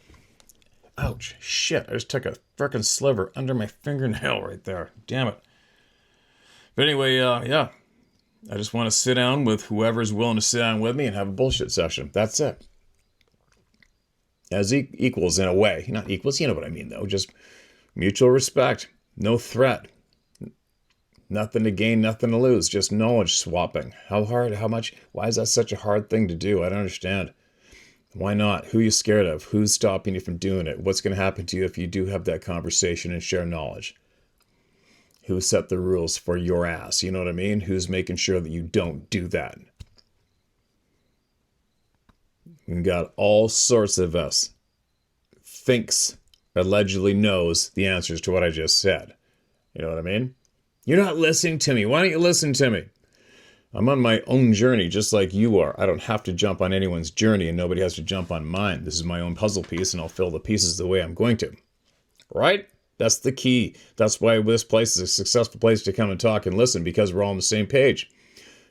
Ouch. Shit. I just took a frickin' sliver under my fingernail right there. Damn it. But anyway, yeah. I just want to sit down with whoever's willing to sit down with me and have a bullshit session. That's it. As equals in a way. Not equals, you know what I mean, though. Just mutual respect. No threat. Nothing to gain, nothing to lose. Just knowledge swapping. How hard, how much? Why is that such a hard thing to do? I don't understand. Why not? Who are you scared of? Who's stopping you from doing it? What's going to happen to you if you do have that conversation and share knowledge? Who set the rules for your ass? You know what I mean? Who's making sure that you don't do that? We've got all sorts of us allegedly knows the answers to what I just said. You know what I mean? You're not listening to me. Why don't you listen to me? I'm on my own journey just like you are. I don't have to jump on anyone's journey and nobody has to jump on mine. This is my own puzzle piece and I'll fill the pieces the way I'm going to. Right? That's the key. That's why this place is a successful place to come and talk and listen, because we're all on the same page.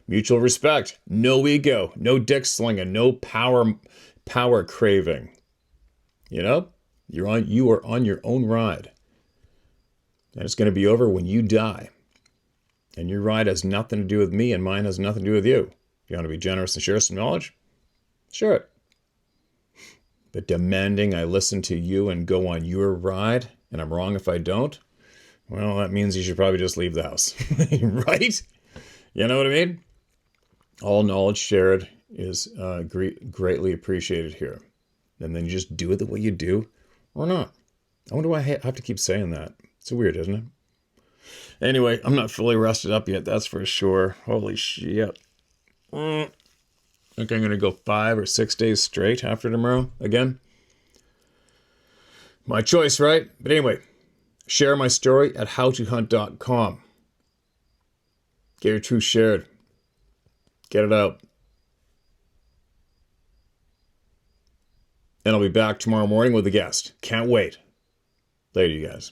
Mutual respect. No ego. No dick slinging. No power craving. You know? You are on your own ride. And it's going to be over when you die. And your ride has nothing to do with me and mine has nothing to do with you. If you want to be generous and share some knowledge, share it. But demanding I listen to you and go on your ride, and I'm wrong if I don't, well, that means you should probably just leave the house. Right? You know what I mean? All knowledge shared is greatly appreciated here. And then you just do it the way you do, or not. I wonder why I have to keep saying that. It's weird, isn't it? Anyway, I'm not fully rested up yet, that's for sure. Holy shit. I think I'm going to go 5 or 6 days straight after tomorrow again. My choice, right? But anyway, share my story at howtohunt.com. Get your truth shared. Get it out. And I'll be back tomorrow morning with a guest. Can't wait. Later, you guys.